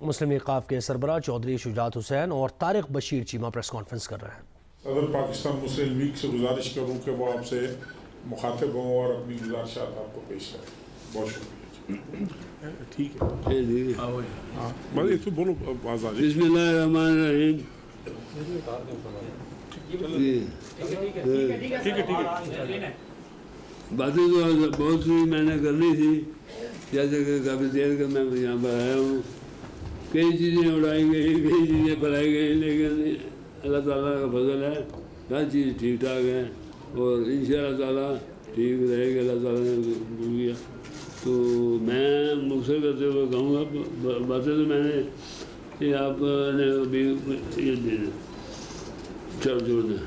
مسلم ایقاف کے سربراہ چودھری شجاعت حسین اور طارق بشیر چیمہ پریس کانفرنس کر رہے ہیں۔ صدر پاکستان مسلم لیگ سے گزارش کروں کہ وہ آپ سے مخاطب ہوں اور اپنی گزارشات آپ کو پیش کریں۔ بہت شکریہ۔ ٹھیک ہے، بس یہ تو بولو آزاد۔ بسم اللہ الرحمن الرحیم۔ باتیں تو بہت سی میں نے کرنی تھی، جیسے کہ کافی دیر کا میں یہاں پر آیا ہوں۔ کئی چیزیں اڑائی گئی، کئی چیزیں پڑھائی گئی، لیکن اللہ تعالیٰ کا فضل ہے، ہر چیز ٹھیک ٹھاک ہے اور انشاءاللہ تعالیٰ ٹھیک رہے گا۔ اللہ تعالیٰ نے بول گیا تو میں مختصر کرتے ہوئے کہوں گا، باتیں تو میں نے یہ آپ نے ابھی یہ دینا چھوڑ دیں۔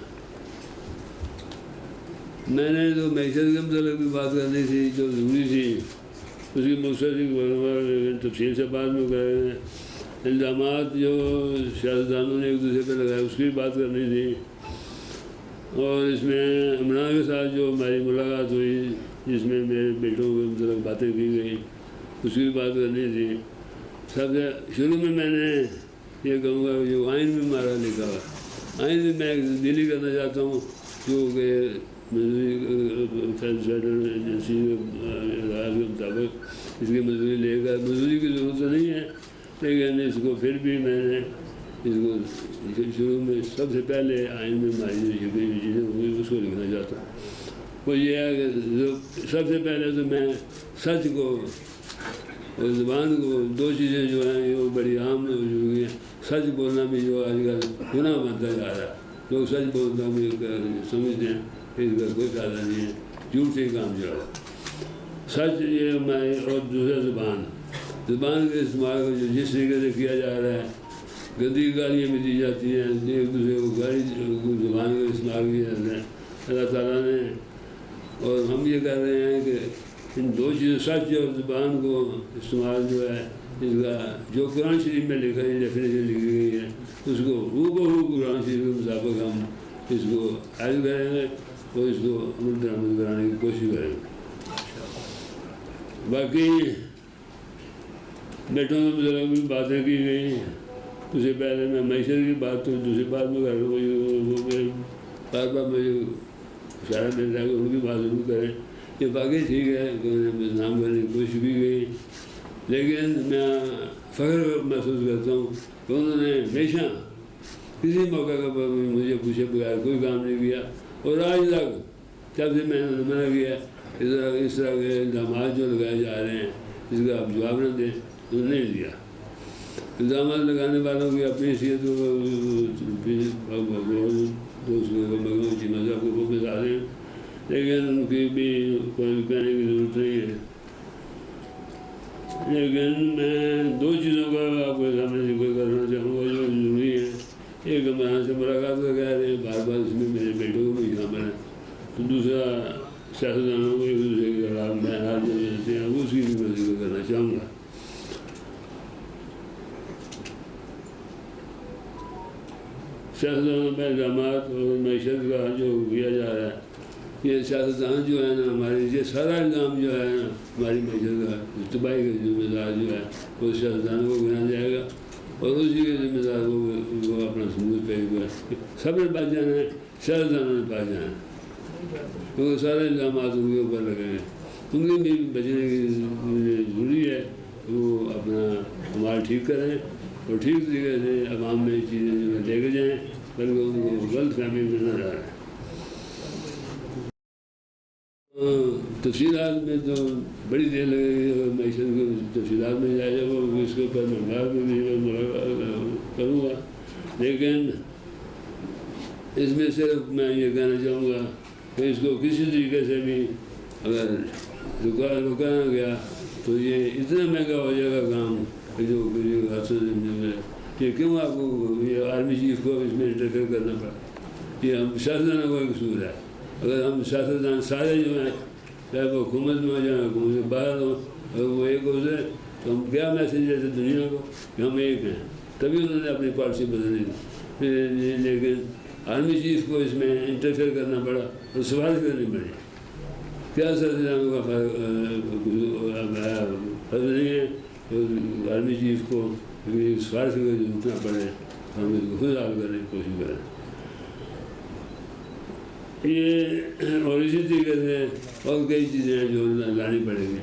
میں نے تو معیشت کے متعلق بھی بات کرنی تھی جو ضروری تھی، اس کی مختصر لیکن تفصیل سے بعد میں کریں۔ الزامات جو سیاستدانوں نے ایک دوسرے پہ لگائے اس کی بھی بات کرنی تھی، اور اس میں عمران کے ساتھ جو ہماری ملاقات ہوئی جس میں میرے بیٹوں کے متعلق باتیں کی گئی اس کی بھی بات کرنی تھی۔ سب سے شروع میں نے یہ کہوں گا جو آئین میں ہمارا لکھا ہوا آئین میں میں ایک تبدیلی کرنا چاہتا ہوں، جو کہ فیڈرل ایجنسی کے مطابق اس کی مزدوری لے گا۔ مزدوری کی ضرورت تو نہیں ہے، لیکن اس کو پھر بھی میں نے اس کو شروع میں سب سے پہلے آئین میں ہماری جو چیزیں ہوئی اس کو لکھنا چاہتا ہوں۔ وہ یہ ہے کہ سب سے پہلے تو میں سچ کو اور زبان کو، دو چیزیں جو ہیں وہ بڑی عام ہو چکی ہیں۔ سچ بولنا بھی جو آج کل گناہ بنتا جا رہا ہے، لوگ سچ بولنا بھی سمجھتے ہیں کہ اس کا کوئی فائدہ نہیں ہے، جھوٹ سے ہی کام چل رہا ہے۔ سچ یہ ہماری، اور دوسرا زبان کے استعمال کو جو جس طریقے سے کیا جا رہا ہے، گندی گالیاں بھی دی جاتی ہیں، ایک دوسرے کو گالی زبان کا استعمال کیا جاتا ہے۔ اللہ تعالیٰ نے اور ہم یہ کر رہے ہیں کہ ان دو چیزیں سچ اور زبان کو استعمال جو ہے اس کا جو قرآن شریف میں لکھا ہے ڈیفینیشن لکھی گئی ہے اس کو ہو قرآن شریف کے مطابق ہم اس کو حل کریں گے اور اس کو عمل درآمد کرانے کی کوشش کریں گے۔ باقی بیٹوں کے متعلق بھی باتیں کی گئی، اس سے پہلے میں معیشت کی بات تو دوسری بات میں کر رہا ہوں، بار بار مجھے اشارہ مل رہا ہے کہ ان کی بات ضرور کریں۔ یہ باقی ٹھیک ہے کہ انہیں نام کرنے کی کوشش بھی گئی، لیکن میں فخر محسوس کرتا ہوں کہ انہوں نے ہمیشہ کسی موقع کا مجھے پوچھے بغیر کوئی کام نہیں کیا، اور آج تک جب سے میں نے منع کیا اس طرح کے الزامات جو لگائے جا رہے ہیں اس کا آپ جواب نہ دیں، انہوں نے نہیں دیا۔ الزامات لگانے والوں کی اپنی حیثیت مذہب کو وہ بتا رہے ہیں، لیکن ان کی بھی کوئی کہنے کی ضرورت نہیں ہے۔ لیکن میں دو چیزوں کا آپ کے سامنے ذکر کرنا چاہوں گا جو ضروری ہے۔ ایک عمران سے ملاقات کا کہہ رہے ہیں، بار بار اس میں میرے بیٹوں کو بھی شامل ہے، تو دوسرا سیاستدانوں کو ایک دوسرے کے خلاف بیانات جو دیتے ہیں اس کی بھی میں ذکر کرنا چاہوں گا۔ سیاستدانوں پہ الزامات اور معیشت کا جو کیا جا رہا ہے، یہ سیاستدان جو ہے نا ہماری، یہ سارا الزام جو ہے نا ہماری معیشت کا تباہی کا ذمہ دار جو ہے وہ سیاستدانوں کو گنا جائے گا، اور اسی کے ذمہ دار وہ اپنا ثبوت پیش کرے۔ سب نے بچ جانا ہے، سیاستدانوں نے بچ جانا ہے، کیونکہ سارے الزامات ان کے اوپر لگے ہیں۔ ان کے بھی بچنے کی ضروری ہے، وہ اپنا عمل ٹھیک کریں اور ٹھیک طریقے سے عوام میں چیزیں جو لے کے جائیں، بلکہ ان کو غلط فہمی میں نہ ڈالیں۔ تفصیلات میں تو بڑی دیر لگے گی، معیشت کی تفصیلات میں جائے وہ اس کے اوپر میں کروں گا، لیکن اس میں صرف میں یہ کہنا چاہوں گا کہ اس کو کسی طریقے سے بھی اگر رکا نہ گیا تو یہ اتنا مہنگا ہو جائے گا کام جو کہ کیوں آپ کو یہ آرمی چیف کو اس میں انٹرفیئر کرنا پڑا۔ یہ ہم سیاستدانوں کا قصور ہے۔ اگر ہم سیاستدان سارے جو ہیں چاہے وہ حکومت میں ہو جائیں، حکومت سے باہر ہوں، اگر وہ ایک ہو جائے تو ہم کیا میسیج دیتے دنیا کو کہ ہم ایک ہیں، تبھی انہوں نے اپنی پالیسی بدلنی تھی۔ لیکن آرمی چیف کو اس میں انٹرفیئر کرنا پڑا اور سفارش کرنی پڑی۔ کیا سیاستدانوں کا فرض نہیں ہے آرمی چیف کو اس فرض کو جتنا پڑے ہم اس کو خود حل کرنے کی کوشش کریں. یہ اور اسی طریقے سے اور کئی چیزیں ہیں جو لانی پڑیں گی.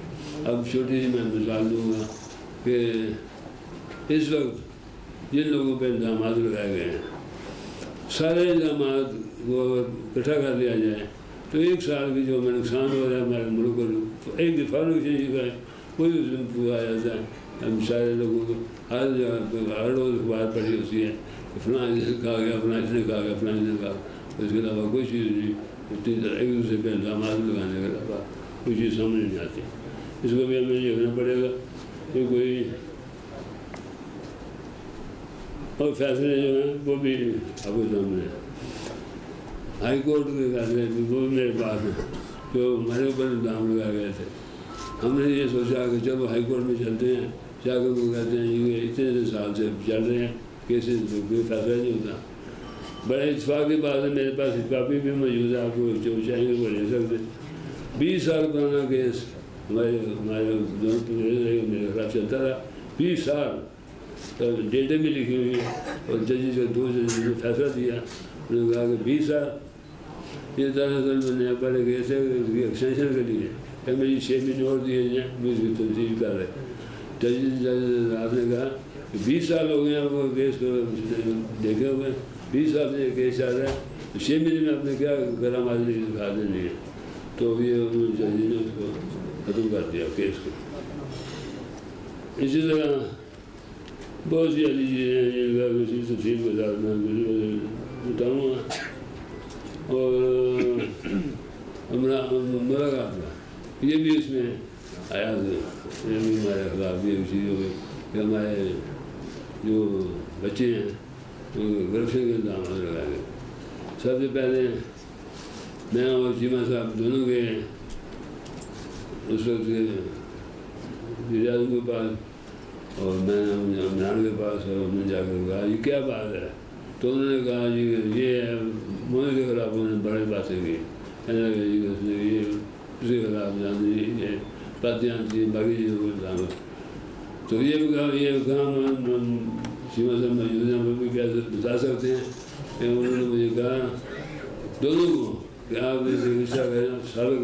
اب چھوٹی سی میں مثال دوں گا کہ اس وقت جن لوگوں پہ الزامات لگائے گئے ہیں سارے الزامات کو اکٹھا کر لیا جائے تو 1 سال کی جو ہمیں نقصان ہو رہا ہے ہمارے ملک کو ایک دفعہ کا ہے کوئی اس میں پورا آ جاتا ہے. ہم سارے لوگوں کو ہر جگہ پہ ہر روز اخبار پڑھی ہوتی ہے کہ فلاں اس نے کہا گیا فلاں اس نے کہا گیا فلاں اس نے کہا. اس کے علاوہ کوئی چیز نہیں. اتنی طرح ایک دوسرے پہ الزامات لگانے کے علاوہ کوئی چیز سمجھ نہیں آتی. اس کو بھی ہمیں دیکھنا پڑے گا کہ کوئی اور فیصلے جو ہیں وہ بھی آپ کے سامنے ہائی کورٹ کے فیصلے وہ بھی میرے پاس ہیں جو ہمارے اوپر الزام لگائے گئے تھے. ہم نے یہ سوچا کہ چلو ہائی کورٹ میں چلتے ہیں جا کر وہ کہتے ہیں یہ اتنے سال سے چل رہے ہیں کیسز تو کوئی فیصلہ نہیں ہوتا. بڑے اتفاق کی بات ہے میرے پاس کاپی بھی موجود ہے آپ کو جو چاہیں گے وہ لے سکتے. 20 سال پرانا کیس ہمارے دونوں میرے خلاف چلتا رہا 20 سال. ڈیٹے بھی لکھی ہوئی ہیں اور ججز کو 2 ججز نے فیصلہ دیا. انہوں نے کہا کہ 20 سال یہ دراصل میں نے پہلے گئے تھے اس کی ایکسٹینشن کے لیے کہ میری 6 مہینے اور دیے جائیں میں اس کی تبدیل کر رہے. جج رات نے کہا کہ 20 سال ہو گئے ہیں وہ کیس کو دیکھے ہوئے 20 سال سے یہ کیس چل رہا ہے 6 مہینے میں آپ نے کیا کرم آدمی دکھا دینی ہے. تو یہ جج نے اس کو ختم کر دیا کیس کو. اسی طرح بہت سی ایسی چیزیں ہیں کسی تفصیل کے ساتھ میں بتاؤں گا. اور ہمارا کا یہ بھی اس میں آیا یہ بھی ہمارے خلاف یہ چیز ہو گئی کہ ہمارے جو بچے ہیں کرپشن کے الزامات لگائے گئے. سب سے پہلے میں اور چیمہ صاحب دونوں گئے ہیں اس وقت ریاض کے پاس اور میں عمران کے پاس اور ہم نے جا کر کہا یہ کیا بات ہے. تو انہوں نے کہا جی یہ مودی کے خلاف انہوں نے بڑی باتیں کی. کہنے لگے جی اس نے یہ اس کے خلاف جانے یہ باتیں تھیں باقی چیزوں کو الزام. تو یہ کام ہم چیمہ صاحب موجود ہیں وہ بھی کیا بتا سکتے ہیں کہ انہوں نے مجھے کہا دونوں کو کہ آپ اسے رشتہ کریں سارے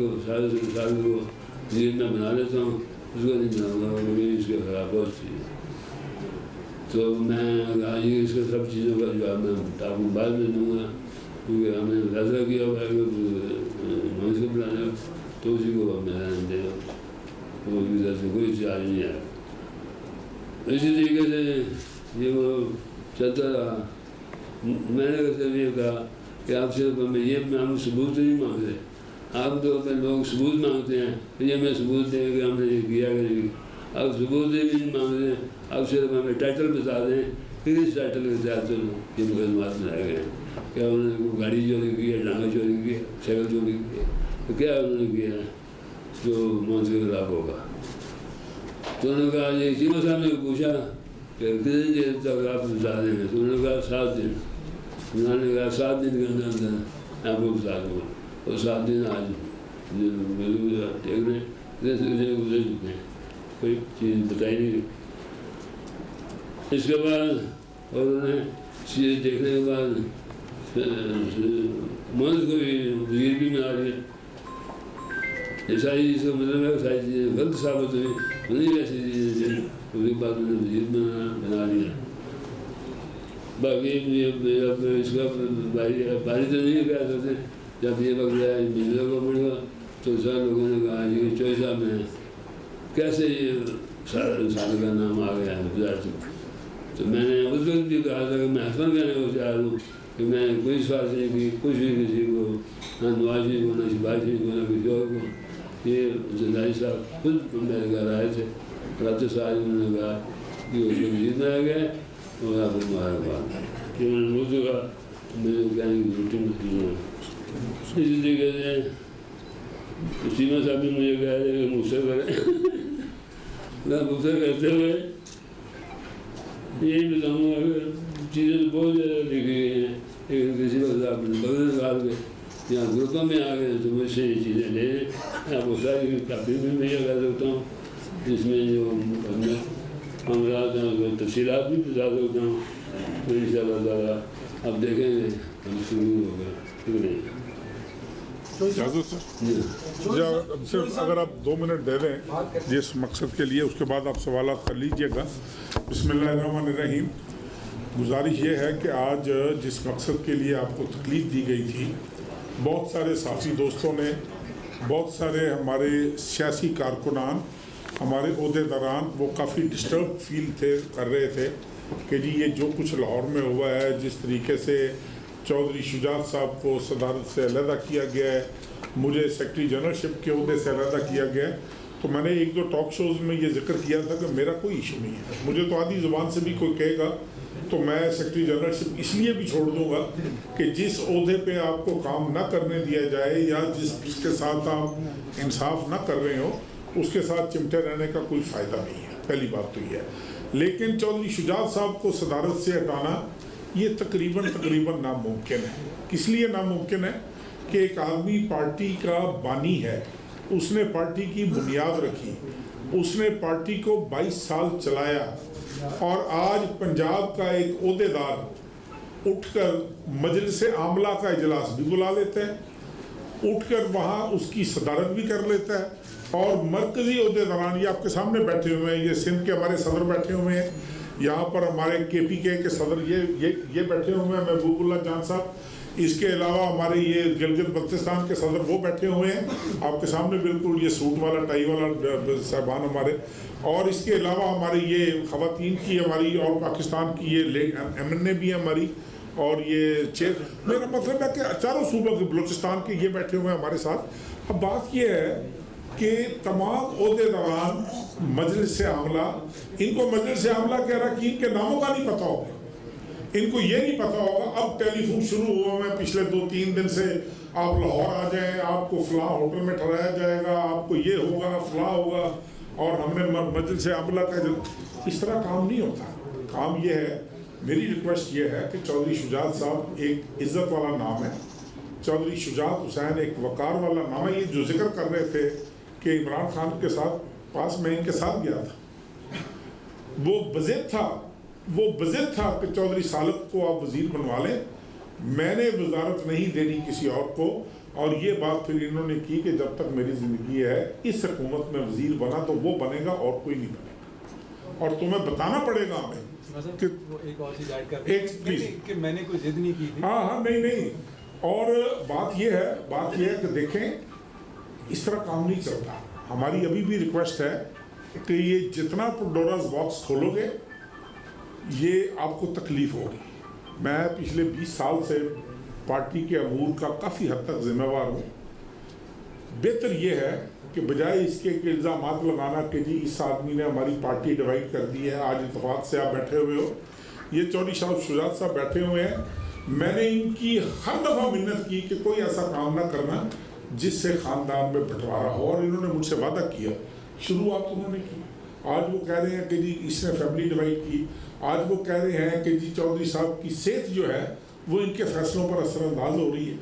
کو جیل میں بنا لیتا ہوں اس کو نہیں بناؤں گا کیونکہ اس کے خلاف بہت چیز. تو میں کہا جی اس کے سب چیزوں کا جواب میں آپ کو بعد میں دوں گا کیونکہ ہم نے فیصلہ کیا ہوا ہے کہ منصب کو بلانے تو اسی کو میں دے دوں وہ سے کوئی چارج نہیں آیا. اسی طریقے سے یہ وہ چلتا رہا. میں نے صرف یہ کہا کہ آپ سے ہم ثبوت نہیں مانگتے. عام طور پہ لوگ ثبوت مانگتے ہیں یہ میں ثبوت دیں کہ ہم نے یہ کیا کہ نہیں. آپ ثبوت بھی نہیں مانگتے آپ صرف ہمیں ٹائٹل بتا دیں کہ اس ٹائٹل کے تحت یہ مقدمات بنائے گئے ہیں. کیا انہوں نے گاڑی چوری کی ہے ڈانگا چوری کی ہے سائیکل چوری کی ہے تو کیا انہوں نے کیا ہے جو منصب کے خلاف ہوگا. تو انہوں نے کہا یہ چیمہ صاحب نے پوچھا کہ کتنی دیر تک آپ بتا دیں گے. تو انہوں نے کہا 7 دن. انہوں نے کہا 7 دن کے اندر میں آپ کو بتا دوں گا. اور 7 دن آج دیکھ رہے ہیں گزر چکے ہیں کوئی چیز بتائی نہیں. اس کے بعد اور انہیں چیزیں دیکھنے کے بعد منصب کو بھی وزیر بھی بنا دیا. یہ ساری چیز کا مطلب ہے ساری چیزیں غلط ثابت ہوئی نہیں ایسی چیزیں تھیں اس کے بعد انہوں نے وزیر بنا دیا. باقی اس کا باری تو نہیں کہہ سکتے. جب یہ وقت آیا ملنے کو ملا تو سب لوگوں نے کہا یہ چوئی صاحب میں کیسے یہ سارا انسان کا نام آ گیا ہے وزارت میں. تو میں نے اس وقت بھی کہا تھا کہ میں حسن کہنے کو چاہ رہا ہوں کہ میں کوئی سفارش نہیں کی کچھ بھی کسی کو نہ نواز شریف کو نہ شہباز شریف کو نہ کسی اور کو. یہ زندانی صاحب خود میرے گھر آئے تھے رات سال انہوں نے کہا کہ اس کو وزیر میں آ گئے اور آپ کو مبارکباد. کہ انہوں نے موضوع کا مجھے کہنے کی ضرورت نہیں. اسی طریقے سے چیمہ صاحب نے مجھے کہا ہے کہ مجھ سے کریں میں مجھ سے کرتے ہوئے یہی بتاؤں گا کہ چیزیں بہت زیادہ لکھی گئی ہیں لیکن کسی وقت آپ نے بدل نکال کے یہاں گروپوں میں آ گئے تو مجھ سے یہ چیزیں لے لیں. آپ کو ساری کاپی بھی میں یہ کہہ سکتا ہوں جس میں جو ہم رات میں تفصیلات بھی بتا سکتا ہوں ان شاء اللہ تعالیٰ. اب دیکھیں گے ہم شروع ہوگا. شکریہ. اجازت سر صرف اگر آپ 2 منٹ دے دیں جس مقصد کے لیے, اس کے بعد آپ سوالات کر لیجئے گا. بسم اللہ الرحمن الرحیم. گزارش یہ ہے کہ آج جس مقصد کے لیے آپ کو تکلیف دی گئی تھی, بہت سارے صحافی دوستوں نے, بہت سارے ہمارے سیاسی کارکنان, ہمارے عہدیداران وہ کافی ڈسٹرب فیل کر رہے تھے کہ جی یہ جو کچھ لاہور میں ہوا ہے, جس طریقے سے چودھری شجاعت صاحب کو صدارت سے علیحدہ کیا گیا ہے, مجھے سیکرٹری جنرل شپ کے عہدے سے علیحدہ کیا گیا ہے, تو میں نے 1-2 ٹاک شوز میں یہ ذکر کیا تھا کہ میرا کوئی ایشو نہیں ہے. مجھے تو آدھی زبان سے بھی کوئی کہے گا تو میں سیکرٹری جنرل شپ اس لیے بھی چھوڑ دوں گا کہ جس عہدے پہ آپ کو کام نہ کرنے دیا جائے یا جس کے ساتھ آپ انصاف نہ کر رہے ہو اس کے ساتھ چمٹے رہنے کا کوئی فائدہ نہیں ہے. پہلی بات تو یہ ہے. لیکن چودھری شجاعت صاحب کو صدارت سے ہٹانا یہ تقریباً ناممکن ہے. کس لیے ناممکن ہے کہ ایک آدمی پارٹی کا بانی ہے, اس نے پارٹی کی بنیاد رکھی, اس نے پارٹی کو 22 سال چلایا, اور آج پنجاب کا ایک عہدیدار اٹھ کر مجلس عاملہ کا اجلاس بھی بلا لیتا ہے, اٹھ کر وہاں اس کی صدارت بھی کر لیتا ہے, اور مرکزی عہدیداران یہ آپ کے سامنے بیٹھے ہوئے ہیں, یہ سندھ کے ہمارے صدر بیٹھے ہوئے ہیں, یہاں پر ہمارے KPK کے صدر یہ بیٹھے ہوئے ہیں, محبوب اللہ جان صاحب, اس کے علاوہ ہمارے یہ گلگت بلتستان کے صدر وہ بیٹھے ہوئے ہیں آپ کے سامنے, بالکل یہ سوٹ والا ٹائی والا صاحبان ہمارے, اور اس کے علاوہ ہماری یہ خواتین کی ہماری اور پاکستان کی یہ MNA بھی ہے ہماری, اور یہ میرا مطلب ہے کہ چاروں صوبوں کے بلوچستان کے یہ بیٹھے ہوئے ہیں ہمارے ساتھ. اب بات یہ ہے کہ تمام عہدیداران مجلس عاملہ, ان کو مجلس عاملہ کے اراکین کے ناموں کا نہیں پتہ ہوگا, ان کو یہ نہیں پتہ ہوگا. اب ٹیلی فون شروع ہوا میں پچھلے 2-3 دن سے, آپ لاہور آ جائیں, آپ کو فلاں ہوٹل میں ٹھہرایا جائے گا, آپ کو یہ ہوگا فلاں ہوگا, اور ہم نے مجلس عاملہ کا اس طرح کام نہیں ہوتا. کام یہ ہے, میری ریکویسٹ یہ ہے کہ چودھری شجاعت صاحب ایک عزت والا نام ہے, چودھری شجاعت حسین ایک وقار والا نام ہے. یہ جو ذکر کر رہے تھے کہ عمران خان کے ساتھ پاس میں ان کے ساتھ گیا تھا, وہ بضد تھا کہ چودھری سالک کو آپ وزیر بنوا لیں, میں نے وزارت نہیں دینی کسی اور کو. اور یہ بات پھر انہوں نے کی کہ جب تک میری زندگی ہے اس حکومت میں وزیر بنا تو وہ بنے گا اور کوئی نہیں بنے گا, اور تمہیں بتانا پڑے گا ہمیں کہ ایک اور چیز ایڈ کر کہ میں نے کوئی ضد نہیں کی تھی. ہاں نہیں. اور بات یہ ہے کہ دیکھیں اس طرح کام نہیں چلتا. ہماری ابھی بھی ریکویسٹ ہے کہ یہ جتنا ڈوراز باکس کھولو گے یہ آپ کو تکلیف ہوگی. میں پچھلے 20 سال سے پارٹی کے امور کا کافی حد تک ذمہ دار ہوں. بہتر یہ ہے کہ بجائے اس کے الزامات لگانا کہ جی اس آدمی نے ہماری پارٹی ڈیوائڈ کر دی ہے, آج اتفاق سے آپ بیٹھے ہوئے ہو, یہ چودھری شجاعت صاحب بیٹھے ہوئے ہیں, میں نے ان کی ہر دفعہ منت کی کہ کوئی ایسا کام نہ کرنا جس سے خاندان میں بٹوارا ہو, اور انہوں نے مجھ سے وعدہ کیا, شروعات انہوں نے کی. آج وہ کہہ رہے ہیں کہ جی اس نے فیملی ڈیوائڈ کی, آج وہ کہہ رہے ہیں کہ جی چودھری صاحب کی صحت جو ہے وہ ان کے فیصلوں پر اثر انداز ہو رہی ہے.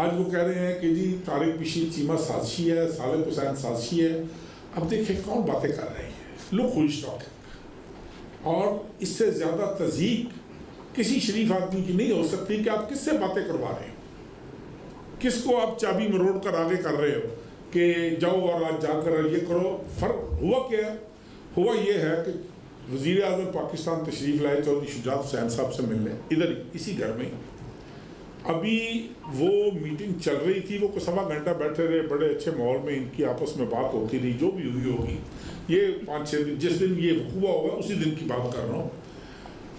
آج وہ کہہ رہے ہیں کہ جی طارق بشیر چیمہ سازشی ہے, صالح حسین سازشی ہے. اب دیکھیں کون باتیں کر رہے ہیں, لوگ خوش ٹاک, اور اس سے زیادہ تذیق کسی شریف آدمی کی نہیں ہو سکتی کہ آپ کس سے باتیں کروا رہے ہو, کس کو آپ چابی مروڑ کر آگے کر رہے ہو کہ جاؤ اور آج جا کر یہ کرو. فرق ہوا کیا ہے؟ ہوا یہ ہے کہ وزیر اعظم پاکستان تشریف لائے چودھری شجاعت حسین صاحب سے ملنے, ادھر اسی گھر میں. ابھی وہ میٹنگ چل رہی تھی, وہ 1.25 گھنٹہ بیٹھے رہے, بڑے اچھے ماحول میں ان کی آپس میں بات ہوتی رہی, جو بھی ہوئی ہوگی. یہ 5-6 دن, جس دن یہ ہوا ہوگا اسی دن کی بات کر رہا ہوں.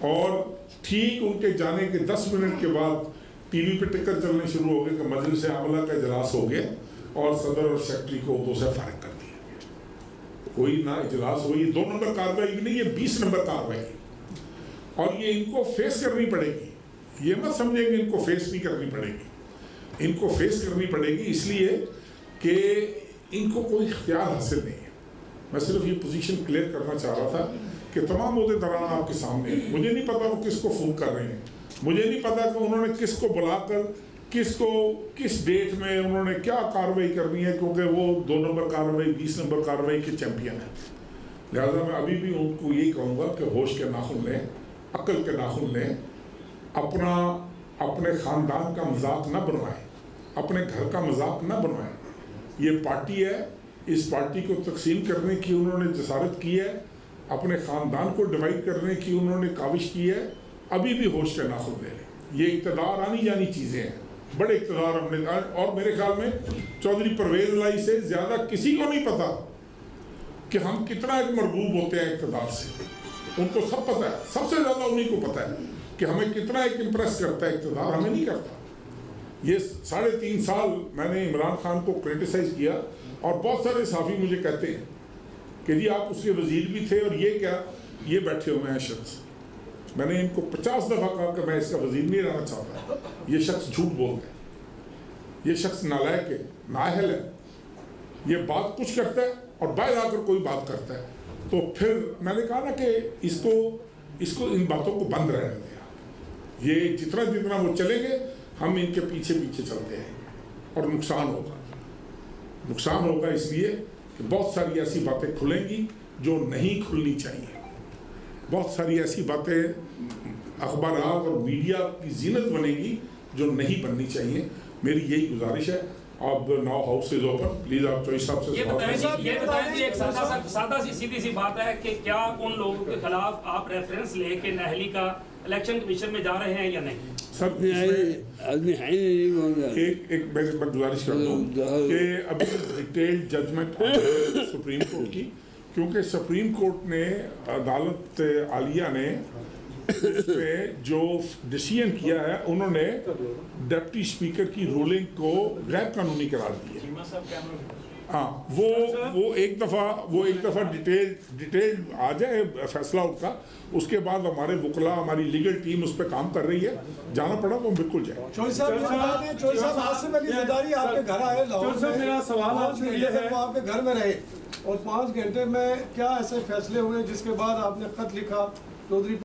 اور ٹھیک ان کے جانے کے 10 منٹ کے بعد ٹی وی پہ ٹکر چلنے شروع ہو گئے کہ مجلس عاملہ کا اجلاس ہو گیا اور صدر اور سیکرٹری کو عہدوں سے فارغ کر دیا. کوئی نہ اجلاس ہوئی, 2 نمبر کارروائی نہیں, یہ 20 نمبر کارروائی, اور یہ ان کو فیس کرنی پڑے گی. یہ مت سمجھیں کہ ان کو فیس نہیں کرنی پڑے گی, ان کو فیس کرنی پڑے گی اس لیے کہ ان کو کوئی اختیار حاصل نہیں ہے. میں صرف یہ پوزیشن کلیئر کرنا چاہ رہا تھا کہ تمام عہدیداران آپ کے سامنے ہیں. مجھے نہیں پتا وہ کس کو فون کر رہے ہیں, مجھے نہیں پتا کہ انہوں نے کس کو بلا کر کس کو کس ڈیٹ میں انہوں نے کیا کارروائی کرنی ہے, کیونکہ وہ 2 نمبر کارروائی 20 نمبر کارروائی کے چیمپئن ہیں. لہذا میں ابھی بھی ان کو یہی کہوں گا کہ ہوش کے ناخن لیں، عقل کے ناخن لیں، اپنے خاندان کا مذاق نہ بنوائیں، اپنے گھر کا مذاق نہ بنوائیں۔ یہ پارٹی ہے، اس پارٹی کو تقسیم کرنے کی انہوں نے جسارت کی ہے، اپنے خاندان کو ڈیوائڈ کرنے کی انہوں نے کاوش کی ہے۔ ابھی بھی ہوش کے ناخن لے لیں، یہ اقتدار آنی جانی چیزیں ہیں، بڑے اقتدار ہم نے، اور میرے خیال میں چودھری پرویز الہی سے زیادہ کسی کو نہیں پتا کہ ہم کتنا ایک مرغوب ہوتے ہیں اقتدار سے۔ ان کو سب پتہ ہے، سب سے زیادہ انہیں کو پتہ ہے کہ ہمیں کتنا ایک امپریس کرتا ہے اقتدار، ہمیں نہیں کرتا۔ یہ 3.5 سال میں نے عمران خان کو کرٹیسائز کیا، اور بہت سارے صحافی مجھے کہتے ہیں کہ جی آپ اس کے وزیر بھی تھے، اور یہ کیا، یہ بیٹھے ہوئے ہیں شخص۔ میں نے ان کو 50 دفعہ کہا کہ میں اس کا وزیر نہیں رہنا چاہتا، یہ شخص جھوٹ بولتا ہے، یہ شخص نالائق ہے، نااہل ہے، یہ بات کچھ کرتا ہے اور باہر آ کر کوئی بات کرتا ہے۔ تو پھر میں نے کہا نا کہ اس کو ان باتوں کو بند رہنے دیا، یہ جتنا وہ چلیں گے ہم ان کے پیچھے چلتے ہیں، اور نقصان ہوگا اس لیے کہ بہت ساری ایسی باتیں کھلیں گی جو نہیں کھلنی چاہیے، بہت ساری ایسی باتیں اخبارات اور میڈیا کی زینت بنے گی جو نہیں بننی چاہیے۔ میری یہی گزارش ہے۔ اب now house is open, please آپ چوئی صاحب سے یہ بتائیں کہ ایک سادہ سی سیدھی سی بات ہے کہ کیا ان لوگوں کے خلاف آپ ریفرنس لے کے نہلی کا الیکشن کمیشن میں جا رہے ہیں یا نہیں؟ سر آدمی ہے نہیں، ایک میں گزارش کرتا ہوں کہ ابھی ڈیٹیل ججمنٹ سپریم کورٹ کی، کیونکہ سپریم کورٹ نے، عدالت عالیہ نے اس پہ جو ڈیسیژن کیا ہے، انہوں نے ڈپٹی اسپیکر کی رولنگ کو غیر قانونی قرار دیا۔ ہاں، وہ ایک دفعہ ڈیٹیل آ جائے فیصلہ ان کا، اس کے بعد ہمارے وکلا، ہماری لیگل ٹیم اس پہ کام کر رہی ہے، جانا پڑا تو ہم بالکل جائیں۔ چوہدری صاحب آصف علی زرداری آپ کے گھر آئے لاہور میں، میرا سوال آپ سے یہ ہے، وہ آپ کے گھر میں رہے اور 5 گھنٹے میں کیا ایسے فیصلے ہوئے جس کے بعد آپ نے خط لکھا چودھری